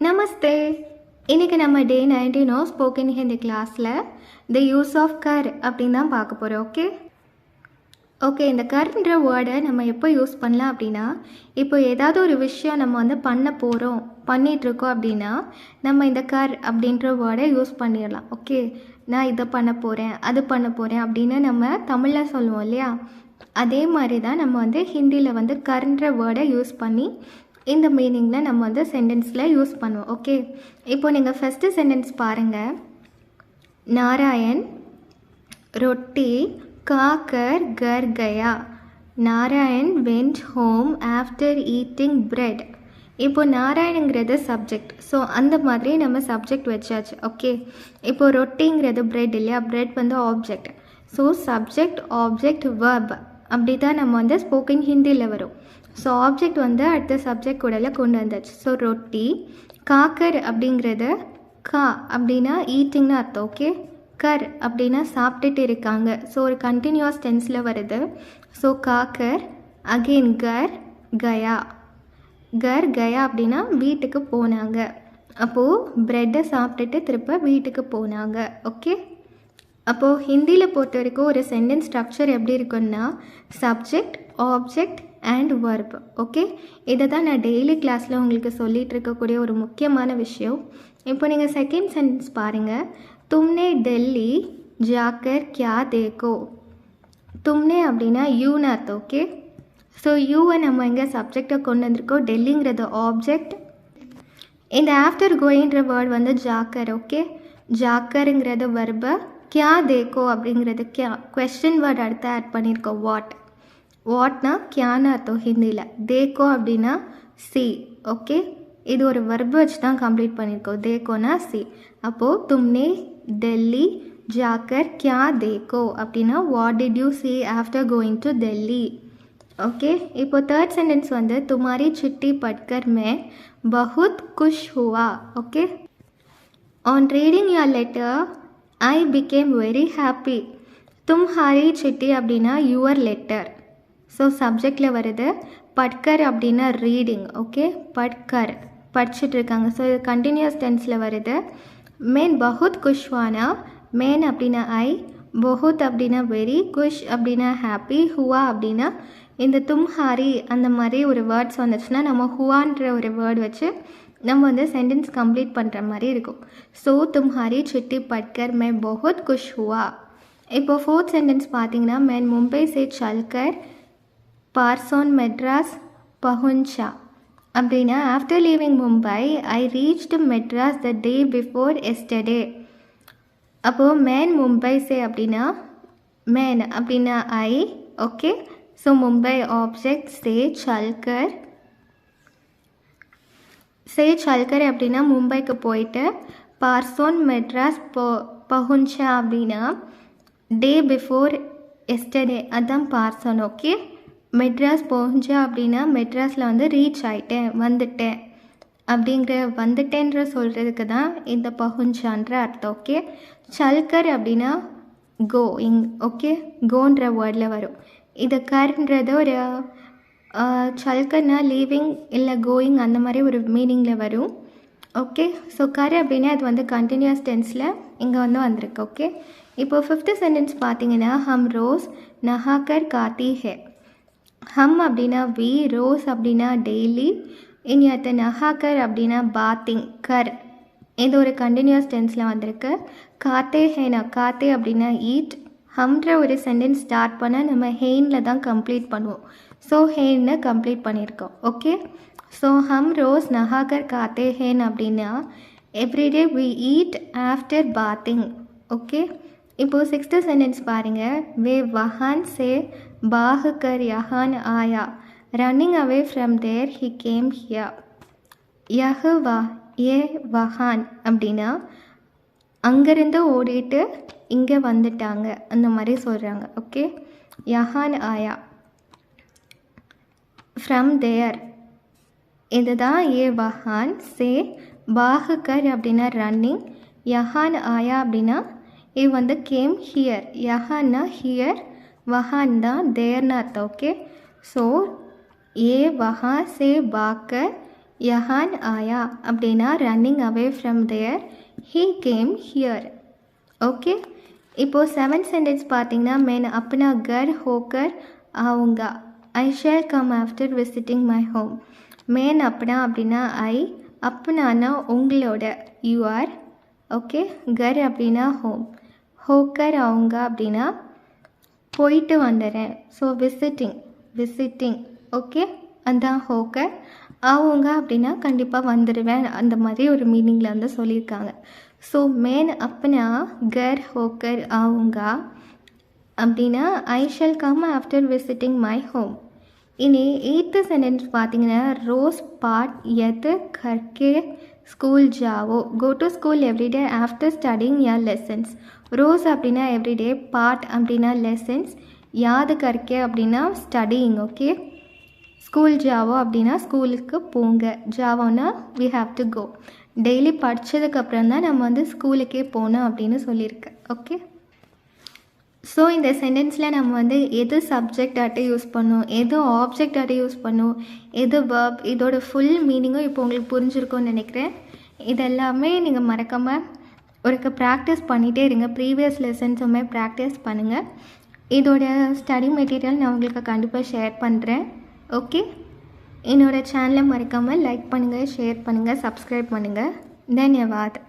நமஸ்தே. இன்றைக்கி நம்ம டே 19 ஸ்போக்கன் ஹிந்தி கிளாஸில் த யூஸ் ஆஃப் கர் அப்படின்னு தான் பார்க்க போகிறோம். ஓகே, இந்த கர்ன்ற வேர்டை நம்ம எப்போ யூஸ் பண்ணலாம் அப்படின்னா, இப்போ ஏதாவது ஒரு விஷயம் நம்ம பண்ண போகிறோம், பண்ணிகிட்ருக்கோம் அப்படின்னா நம்ம இந்த கர் அப்படின்ற வேர்டை யூஸ் பண்ணிடலாம். ஓகே, நான் இதை பண்ண போகிறேன், அது பண்ண போகிறேன் அப்படின்னு நம்ம தமிழில் சொல்லுவோம் இல்லையா? அதே மாதிரி தான் நம்ம ஹிந்தியில் கர்ன்ற வேர்டை யூஸ் பண்ணி இந்த மீனிங்கில் நம்ம சென்டென்ஸில் யூஸ் பண்ணுவோம். ஓகே, இப்போ நீங்கள் ஃபஸ்ட்டு சென்டென்ஸ் பாருங்கள். நாராயண் ரொட்டி காக்கர் கர் கயா. Narayan went home after eating bread. இப்போ நாராயணுங்கிறது சப்ஜெக்ட், ஸோ அந்த மாதிரி நம்ம சப்ஜெக்ட் வச்சாச்சு. ஓகே, இப்போது ரொட்டிங்கிறது பிரெட் இல்லையா? Bread object. So subject object verb அப்படி தான் நம்ம ஸ்போக்கன் ஹிந்தியில் வரும். ஸோ ஆப்ஜெக்ட் அடுத்த சப்ஜெக்ட் கூடல கொண்டு வந்தாச்சு. ஸோ ரொட்டி. காக்கர் அப்படிங்கிறது கா அப்படின்னா ஈட்டிங்னு அர்த்தம். ஓகே, கர் அப்படின்னா சாப்பிட்டுட்டு இருக்காங்க. ஸோ ஒரு கண்டினியூஸ் டென்ஸில் வருது. So cocker. அகெயின் கர் கயா. கர் கயா அப்படின்னா வீட்டுக்கு போனாங்க. அப்போது ப்ரெட்டை சாப்பிட்டுட்டு திரும்ப வீட்டுக்கு போனாங்க. ஓகே, அப்போது ஹிந்தியில் பொறுத்த வரைக்கும் ஒரு சென்டென்ஸ் ஸ்ட்ரக்சர் எப்படி இருக்குன்னா சப்ஜெக்ட் ஆப்ஜெக்ட் அண்ட் வர்ப். ஓகே, இதை தான் நான் டெய்லி கிளாஸில் உங்களுக்கு சொல்லிகிட்டு இருக்கக்கூடிய ஒரு முக்கியமான விஷயம். இப்போ நீங்கள் செகண்ட் சென்டென்ஸ் பாருங்கள். தும்னே டெல்லி ஜாக்கர் கியா தேக்கோ. தும்னே அப்படின்னா யூன்னு அர்த்தம். ஓகே, ஸோ யூவை நம்ம இங்கே சப்ஜெக்டை கொண்டு வந்திருக்கோம். டெல்லிங்கிறது ஆப்ஜெக்ட். இந்த ஆஃப்டர் கோயின்ற வேர்ட் ஜாக்கர். ஓகே, ஜாக்கருங்கிறது வர்பை. கியா தேக்கோ அப்படிங்கிறது கியா கொஸ்டின் வேர்ட் அடுத்து ஆட் பண்ணியிருக்கோம். வாட்னா கியான்னு அர்த்தம் ஹிந்தியில். தேக்கோ அப்படின்னா சி. ஓகே, இது ஒரு வர்பு வச்சு தான் கம்ப்ளீட் பண்ணியிருக்கோம். தேக்கோனா சி. அப்போது தும்னே டெல்லி ஜாக்கர் கியா தேக்கோ அப்படின்னா what did you see after going to Delhi. Okay, இப்போ தேர்ட் சென்டென்ஸ் துமாரி சிட்டி பட்கர் மே பஹுத் குஷ் ஹுவா. Okay, on reading your letter I became very happy. தும்ஹாரி சிட்டி அப்படின்னா யுவர் லெட்டர். ஸோ சப்ஜெக்டில் வருது. பட்கர் அப்படின்னா ரீடிங். ஓகே, பட்கர் படிச்சுட்ருக்காங்க. ஸோ இது கண்டினியூஸ் டென்ஸில் வருது. மேன் பஹுத் குஷ்வானா. மேன் அப்படின்னா ஐ, பஹுத் அப்படின்னா வெரி, குஷ் அப்படின்னா ஹாப்பி, ஹுவா அப்படின்னா இந்த தும்ஹாரி அந்த மாதிரி ஒரு வேர்ட்ஸ் வந்துச்சுன்னா நம்ம ஹுவான்ற ஒரு வேர்டு வச்சு நம்ம சென்டென்ஸ் கம்ப்ளீட் பண்ணுற மாதிரி இருக்கும். ஸோ தும்ஹாரி சிட்டி பட்கர் மே பஹுத் குஷ் ஹுவா. இப்போ ஃபோர்த் சென்டென்ஸ் பார்த்தீங்கன்னா மேன் மும்பை சே சல்கர் பார்சோன் மெட்ராஸ் பஹுன்ச்சா. அப்படின்னா after leaving Mumbai I reached Madras the day before yesterday. அப்போது மேன் மும்பை சே அப்படின்னா மேன் அப்படின்னா I. Okay, so Mumbai object. சே சல்கர் அப்படின்னா மும்பைக்கு போயிட்டு. பார்சோன் மெட்ராஸ் பஹுன்ச்சா அப்படின்னா டே பிஃபோர் எஸ்டர்டே, அதுதான் பார்சோன். ஓகே, மெட்ராஸ் போகுஞ்சா அப்படின்னா மெட்ராஸில் ரீச் ஆகிட்டேன், வந்துட்டேன் அப்படிங்கிற வந்துட்டேன்ற சொல்கிறதுக்கு தான் இந்த பஹுஞ்சான்ற அர்த்தம். ஓகே, சல்கர் அப்படின்னா கோயிங். ஓகே, கோன்ற வேர்டில் வரும். இது கர்ன்றது ஒரு சல்கர்னா லீவிங் இல்லை கோயிங் அந்த மாதிரி ஒரு மீனிங்கில் வரும். ஓகே, ஸோ கர் அப்படின்னா அது கண்டினியூஸ் டென்ஸில் இங்கே வந்திருக்கு. ஓகே, இப்போ ஃபிஃப்த்து சென்டென்ஸ் பார்த்தீங்கன்னா ஹம் ரோஸ் நஹாக்கர் காத்தி ஹே. ஹம் அப்படின்னா வி, ரோஸ் அப்படின்னா டெய்லி, இனி அடுத்த நஹாக்கர் அப்படின்னா பாத்திங். கர் இது ஒரு கண்டினியூஸ் டென்ஸில் வந்திருக்கு. காத்தே ஹேனா, காத்தே அப்படின்னா ஈட். ஹம்ன்ற ஒரு சென்டென்ஸ் ஸ்டார்ட் பண்ண நம்ம ஹெயினில் தான் கம்ப்ளீட் பண்ணுவோம். ஸோ ஹெயின்னு கம்ப்ளீட் பண்ணியிருக்கோம். ஓகே, ஸோ ஹம் ரோஸ் நஹாக்கர் காத்தே ஹேன் அப்படின்னா everyday we eat after bathing. Okay, இப்போது சிக்ஸ்த்து சென்டென்ஸ் பாருங்கள். வே வஹான் சே பாஹ் கர் யஹான் ஆயா. Running away from there he came here. யஹ் வா ஏ வஹான் அப்படின்னா அங்கேருந்து ஓடிட்டு இங்கே வந்துட்டாங்க அந்த மாதிரி சொல்கிறாங்க. ஓகே, யஹான் ஆயா ஃப்ரம் தேர் இதுதான் ஏ வஹான். சே பாஹ் கர் அப்படின்னா ரன்னிங், யஹான் ஆயா அப்படின்னா இது கேம் ஹியர். யஹான்னா ஹியர், வஹான் தான் தேர்னு அர்த்தம். ஓகே, ஸோ ஏ வஹா சே பாக்கர் யஹான் ஆயா அப்படின்னா running away from there. He came here. Okay, இப்போது 7th சென்டென்ஸ் பார்த்தீங்கன்னா மேன் அப்பனா கர் ஹோக்கர் ஆவுங்கா. I shall come after visiting my home. மேன் அப்பனா அப்படின்னா ஐ, அப்பனானா உங்களோட யூ ஆர். ஓகே, கர் அப்படின்னா ஹோம், ஹோக்கர் அவங்க அப்படின்னா போயிட்டு வந்துடுறேன். ஸோ விசிட்டிங் ஓகே, அதான் ஹோக்கர். அவங்க அப்படின்னா கண்டிப்பாக வந்துடுவேன், அந்த மாதிரி ஒரு மீனிங்கில் வந்து சொல்லியிருக்காங்க. ஸோ மேன் அப்பனா கர் ஹோக்கர் அவங்க அப்படின்னா I shall come after visiting my home. இனி 8th சென்டென்ஸ் பார்த்தீங்கன்னா ரோஸ் பாட் எது கர்கே ஸ்கூல் ஜாவோ. Go to school everyday after studying your lessons. ரோஸ் அப்படின்னா எவ்ரிடே, பாட் அப்படின்னா லெசன்ஸ், யாது கர்கே அப்படின்னா ஸ்டடிங். ஓகே, ஸ்கூல் ஜாவோ அப்படின்னா ஸ்கூலுக்கு போங்க, ஜாவோன்னா we have to go. Daily படித்ததுக்கப்புறம் தான் நம்ம வந்து ஸ்கூலுக்கே போகணும் அப்படின்னு சொல்லியிருக்கேன். ஓகே, ஸோ இந்த சென்டென்ஸில் நம்ம வந்து எது சப்ஜெக்ட் ஆட்டை யூஸ் பண்ணோம், எது ஆப்ஜெக்ட் ஆட்டை யூஸ் பண்ணோம், எது வேர்ப், இதோட ஃபுல் மீனிங்கும் இப்போ உங்களுக்கு புரிஞ்சிருக்கும்னு நினைக்கிறேன். இதெல்லாமே நீங்கள் மறக்காமல் ஒருக்க ப்ராக்டிஸ் பண்ணிகிட்டே இருங்க. ப்ரீவியஸ் லெசன்ஸுமே ப்ராக்டிஸ் பண்ணுங்கள். இதோட ஸ்டடி மெட்டீரியல் நான் உங்களுக்கு கண்டிப்பாக ஷேர் பண்ணுறேன். ஓகே, என்னோடய சேனலை மறக்காமல் லைக் பண்ணுங்கள், ஷேர் பண்ணுங்கள், சப்ஸ்கிரைப் பண்ணுங்கள். தன்யவாத்.